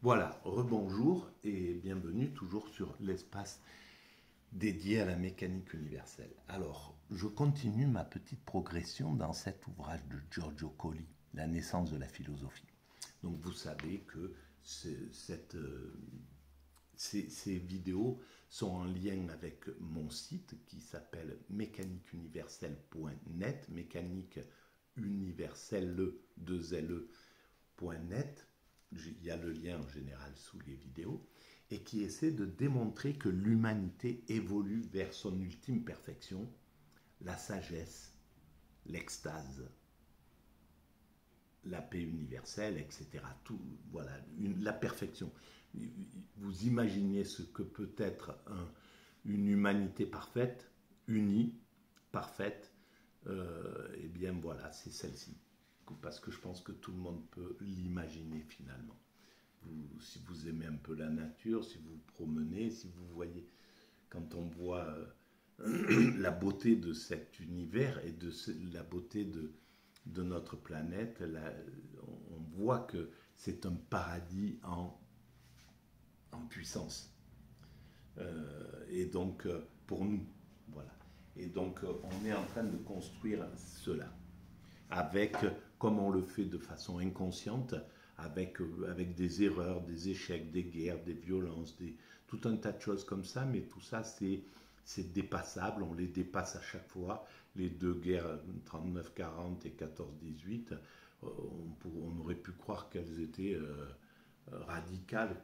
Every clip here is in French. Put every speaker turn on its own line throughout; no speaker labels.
Voilà, rebonjour et bienvenue toujours sur l'espace dédié à la mécanique universelle. Alors, je continue ma petite progression dans cet ouvrage de Giorgio Colli, La naissance de la philosophie. Donc vous savez que ces vidéos sont en lien avec mon site qui s'appelle mécaniqueuniverselle.net, mécanique universelle 2le.net. Il y a le lien en général sous les vidéos, et qui essaie de démontrer que l'humanité évolue vers son ultime perfection, la sagesse, l'extase, la paix universelle, etc. Tout, voilà, la perfection. Vous imaginez ce que peut être une humanité parfaite, unie, parfaite, eh bien voilà, c'est celle-ci. Parce que je pense que tout le monde peut l'imaginer finalement. Si vous aimez un peu la nature, si vous vous promenez, si vous voyez, quand on voit la beauté de cet univers et la beauté de notre planète, là, on voit que c'est un paradis en puissance. Et donc, pour nous, voilà. Et donc, on est en train de construire cela avec, comme on le fait de façon inconsciente, avec des erreurs, des échecs, des guerres, des violences, tout un tas de choses comme ça, mais tout ça, c'est dépassable, on les dépasse à chaque fois. Les deux guerres, 39-40 et 14-18, on aurait pu croire qu'elles étaient radicales,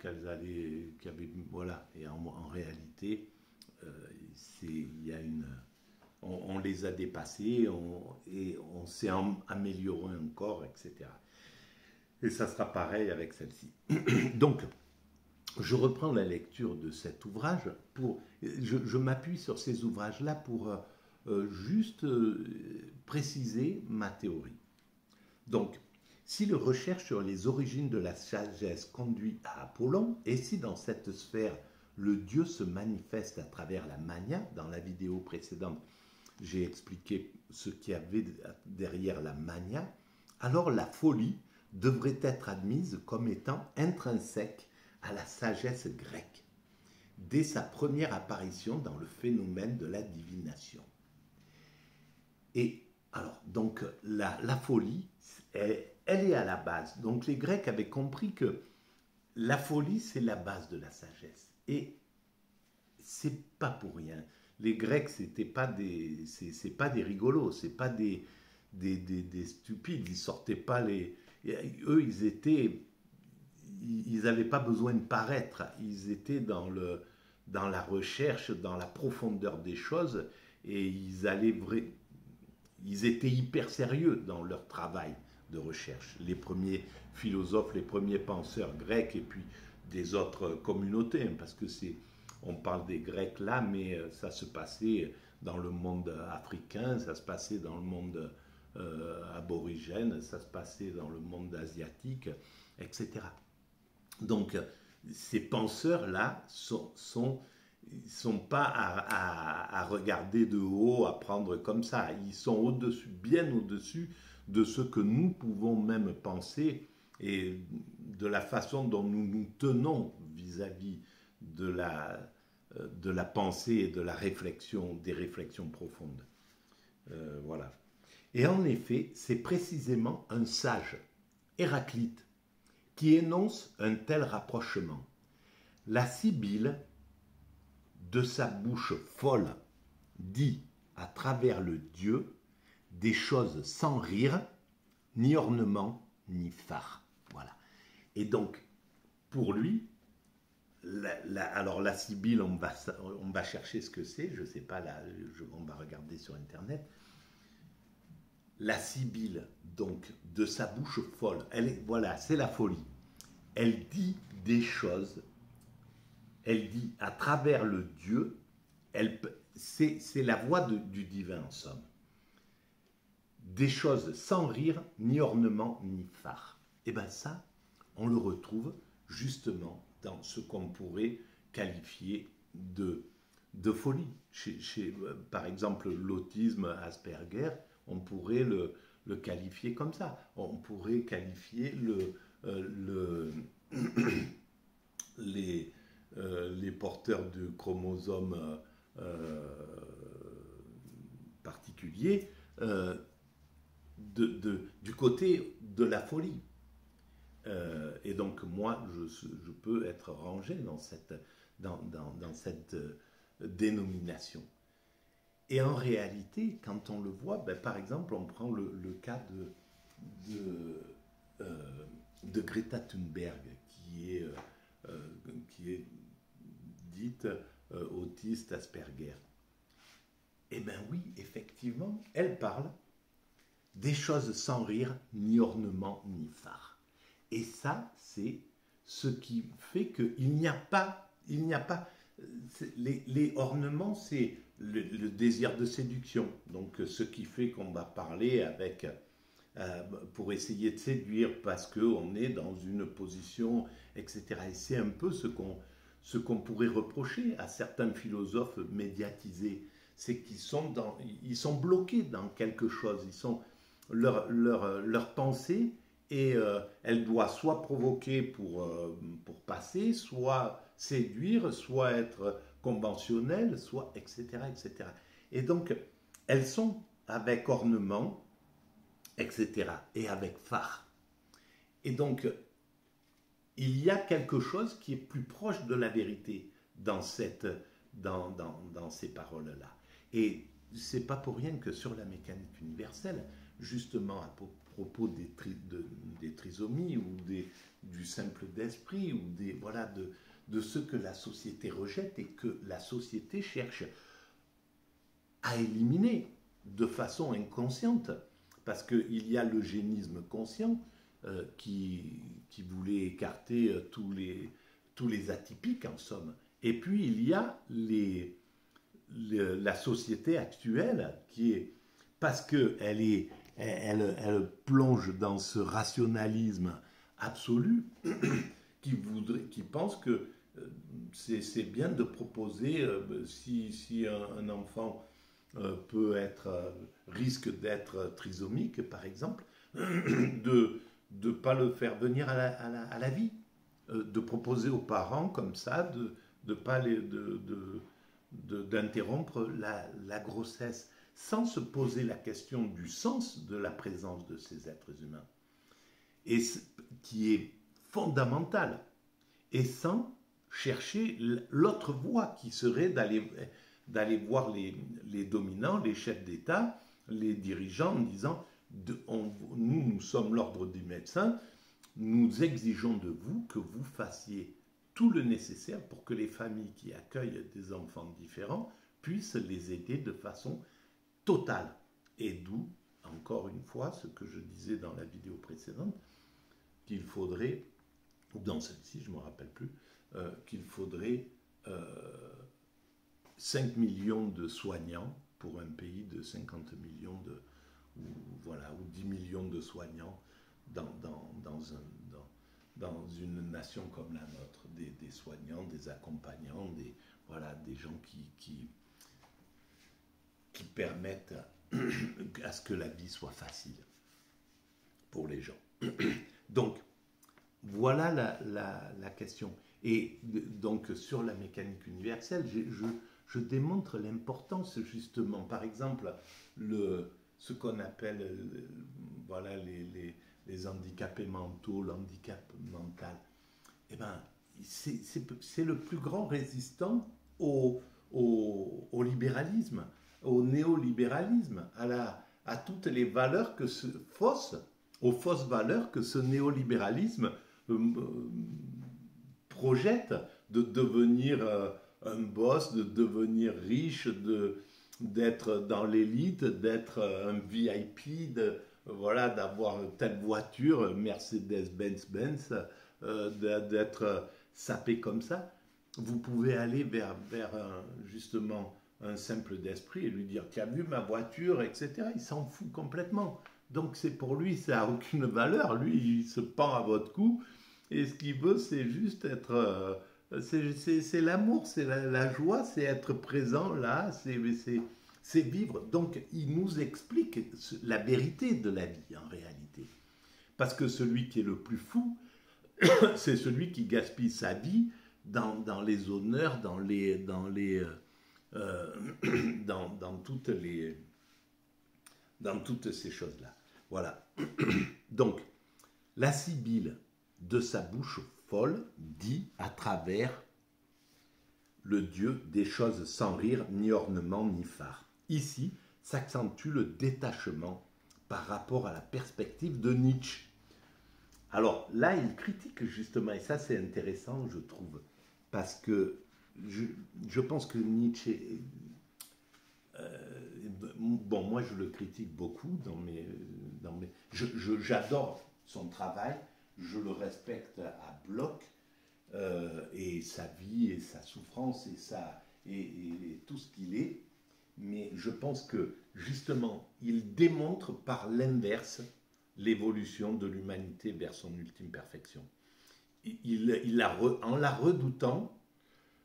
voilà. Et en réalité, il y a on les a dépassés et on s'est amélioré encore, etc. Et ça sera pareil avec celle-ci. Donc, je reprends la lecture de cet ouvrage. Je m'appuie sur ces ouvrages-là pour juste préciser ma théorie. Donc, si le recherche sur les origines de la sagesse conduit à Apollon, et si dans cette sphère, le Dieu se manifeste à travers la mania, dans la vidéo précédente, j'ai expliqué ce qu'il y avait derrière la mania, alors la folie devrait être admise comme étant intrinsèque à la sagesse grecque, dès sa première apparition dans le phénomène de la divination. Et alors, donc, la folie, elle est à la base. Donc, les Grecs avaient compris que la folie, c'est la base de la sagesse. Et c'est pas pour rien. Les Grecs, c'est pas des rigolos, c'est pas des stupides. Ils sortaient pas les. Eux, ils n'avaient pas besoin de paraître. Ils étaient dans la recherche, dans la profondeur des choses, et ils étaient hyper sérieux dans leur travail de recherche. Les premiers philosophes, les premiers penseurs grecs, et puis des autres communautés, parce que on parle des Grecs là, mais ça se passait dans le monde africain, ça se passait dans le monde aborigène, ça se passait dans le monde asiatique, etc. Donc, ces penseurs-là sont pas à regarder de haut, à prendre comme ça. Ils sont au-dessus, bien au-dessus de ce que nous pouvons même penser et de la façon dont nous nous tenons vis-à-vis de la pensée et de la réflexion, des réflexions profondes. Voilà. Et en effet, c'est précisément un sage, Héraclite, qui énonce un tel rapprochement. La Sibylle, de sa bouche folle, dit à travers le Dieu des choses sans rire, ni ornement, ni phare. Voilà. Et donc, pour lui, alors la Sibylle, on va chercher ce que c'est, je ne sais pas, on va regarder sur Internet. La Sibylle, donc, de sa bouche folle, voilà, c'est la folie. Elle dit des choses, elle dit à travers le Dieu, c'est la voix du divin en somme. Des choses sans rire, ni ornement, ni phare. Et bien ça, on le retrouve justement dans ce qu'on pourrait qualifier de folie. Par exemple, l'autisme Asperger, on pourrait le qualifier comme ça. On pourrait qualifier porteurs de chromosomes particuliers du côté de la folie. Et donc moi, je peux être rangé dans cette dénomination. Et en réalité, quand on le voit, ben, par exemple, on prend le cas de Greta Thunberg, qui est dite autiste Asperger. Eh bien oui, effectivement, elle parle des choses sans rire, ni ornement, ni phare. Et ça, c'est ce qui fait qu'il n'y a pas, les ornements, c'est le désir de séduction. Donc, ce qui fait qu'on va parler avec, pour essayer de séduire, parce qu'on est dans une position, etc. Et c'est un peu ce qu'on pourrait reprocher à certains philosophes médiatisés, c'est qu'ils sont bloqués dans quelque chose, leur pensée, et elle doit soit provoquer pour passer, soit séduire, soit être conventionnelle, soit etc., etc. Et donc, elles sont avec ornement, etc., et avec phare. Et donc, il y a quelque chose qui est plus proche de la vérité dans ces paroles-là. Et c'est pas pour rien que sur la mécanique universelle, justement à propos des trisomies ou du simple d'esprit ou de ce que la société rejette et que la société cherche à éliminer de façon inconsciente, parce qu'il y a l'eugénisme conscient qui voulait écarter tous les atypiques en somme, et puis il y a la société actuelle qui est, parce qu'elle plonge dans ce rationalisme absolu qui pense que c'est bien de proposer, si un enfant risque d'être trisomique par exemple, de ne pas le faire venir à la vie, de proposer aux parents comme ça d'interrompre la grossesse sans se poser la question du sens de la présence de ces êtres humains, et qui est fondamentale, et sans chercher l'autre voie qui serait d'aller voir les dominants, les chefs d'État, les dirigeants en disant nous sommes l'ordre des médecins, nous exigeons de vous que vous fassiez tout le nécessaire pour que les familles qui accueillent des enfants différents puissent les aider de façon totale. Et d'où, encore une fois, ce que je disais dans la vidéo précédente, qu'il faudrait, ou dans celle-ci, je ne me rappelle plus, qu'il faudrait 5 millions de soignants pour un pays de 50 millions ou 10 millions de soignants dans une nation comme la nôtre, des soignants, des accompagnants, des gens qui permettent à ce que la vie soit facile pour les gens. Donc, voilà la question. Et donc, sur la mécanique universelle, je démontre l'importance, justement, par exemple, ce qu'on appelle les handicapés mentaux, l'handicap mental. Eh bien, c'est le plus grand résistant au libéralisme, au néolibéralisme, à toutes les valeurs aux fausses valeurs que ce néolibéralisme projette, de devenir un boss, de devenir riche, d'être dans l'élite, d'être un VIP, d'avoir telle voiture, Mercedes-Benz, d'être sapé comme ça. Vous pouvez aller vers justement un simple d'esprit et lui dire « tu as vu ma voiture ?» etc. Il s'en fout complètement. Donc pour lui, ça n'a aucune valeur. Lui, il se pend à votre cou et ce qu'il veut, c'est juste être... c'est l'amour, c'est la joie, c'est être présent là, c'est vivre. Donc il nous explique la vérité de la vie en réalité. Parce que celui qui est le plus fou, c'est celui qui gaspille sa vie dans les honneurs, dans toutes ces choses-là. Voilà. Donc, la Sibylle, de sa bouche folle, dit à travers le Dieu des choses sans rire, ni ornement, ni phare. Ici s'accentue le détachement par rapport à la perspective de Nietzsche. Alors là, il critique justement, et ça c'est intéressant, je trouve, parce que je pense que Nietzsche, bon, moi je le critique beaucoup j'adore son travail, je le respecte à bloc, et sa vie et sa souffrance et tout ce qu'il est, mais je pense que justement il démontre par l'inverse l'évolution de l'humanité vers son ultime perfection. En la redoutant,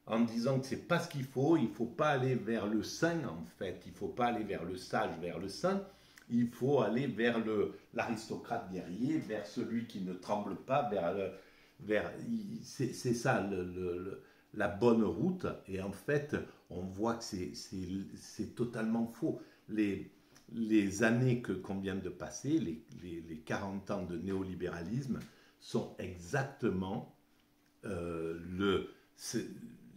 en disant que c'est pas ce qu'il faut pas aller vers le saint en fait, il faut pas aller vers le sage, vers le saint, il faut aller vers l'aristocrate guerrier, vers celui qui ne tremble pas, c'est ça la bonne route, et en fait on voit que c'est totalement faux. Les années qu'on vient de passer, les 40 ans de néolibéralisme sont exactement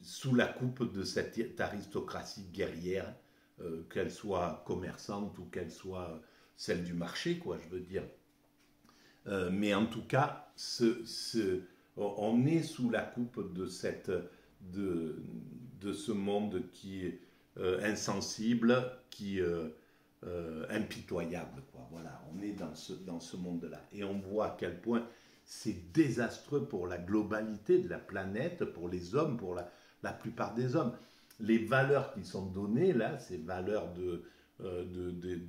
sous la coupe de cette aristocratie guerrière, qu'elle soit commerçante ou qu'elle soit celle du marché, quoi, je veux dire. Mais en tout cas, on est sous la coupe de ce monde qui est insensible, qui est impitoyable, quoi. Voilà, on est dans ce monde-là. Et on voit à quel point c'est désastreux pour la globalité de la planète, pour les hommes, pour la plupart des hommes. Les valeurs qui sont données, là, ces valeurs de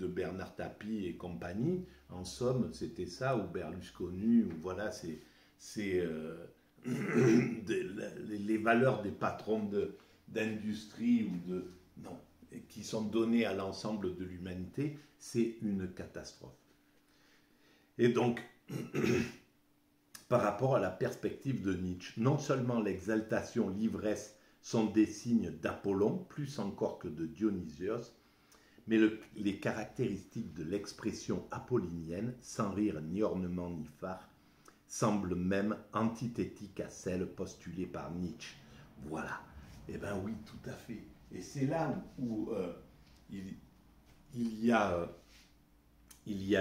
Bernard Tapie et compagnie, en somme, c'était ça, ou Berlusconi, ou voilà, les valeurs des patrons d'industrie non, qui sont données à l'ensemble de l'humanité, c'est une catastrophe. Et donc, par rapport à la perspective de Nietzsche, non seulement l'exaltation, l'ivresse sont des signes d'Apollon, plus encore que de Dionysios, mais les caractéristiques de l'expression apollinienne, sans rire ni ornement ni phare, semblent même antithétiques à celles postulées par Nietzsche. Voilà. Eh bien oui, tout à fait. Et c'est là où il y a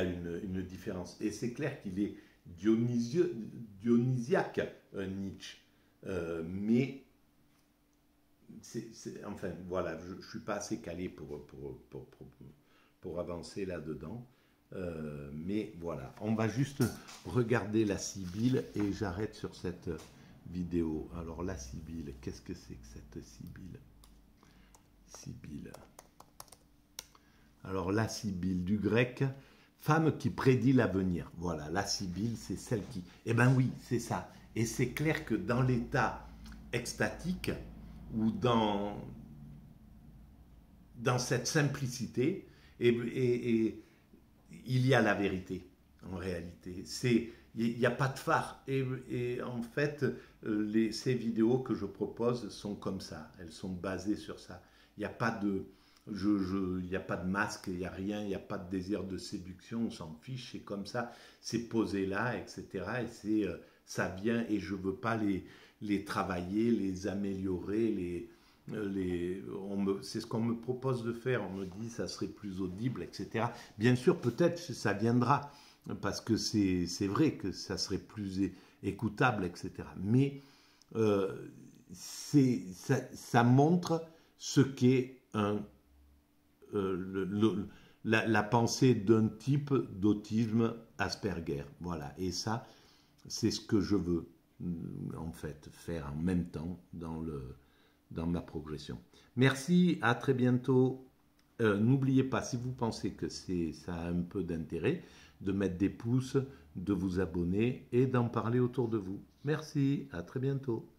une différence. Et c'est clair qu'il est dionysiaque, Nietzsche. Mais enfin, voilà, je ne suis pas assez calé pour avancer là-dedans. Mais voilà, on va juste regarder la Sibylle et j'arrête sur cette vidéo. Alors la Sibylle, qu'est-ce que c'est que cette Sibylle? Sibylle. Alors la Sibylle, du grec, femme qui prédit l'avenir. Voilà, la Sibylle, c'est celle qui... Eh bien oui, c'est ça. Et c'est clair que dans l'état extatique, ou dans cette simplicité, et il y a la vérité, en réalité. Il n'y a pas de phare. Et en fait, ces vidéos que je propose sont comme ça. Elles sont basées sur ça. Il n'y a pas de... il n'y a pas de masque, il n'y a rien, il n'y a pas de désir de séduction, on s'en fiche, c'est comme ça, c'est posé là, etc. Et ça vient, et je ne veux pas les travailler, les améliorer, c'est ce qu'on me propose de faire, on me dit ça serait plus audible, etc. Bien sûr, peut-être ça viendra, parce que c'est vrai que ça serait plus écoutable, etc. Mais ça montre ce qu'est la pensée d'un type d'autisme Asperger. Voilà, et ça, c'est ce que je veux en fait faire en même temps dans ma progression. Merci, à très bientôt. N'oubliez pas, si vous pensez que ça a un peu d'intérêt, de mettre des pouces, de vous abonner et d'en parler autour de vous. Merci, à très bientôt.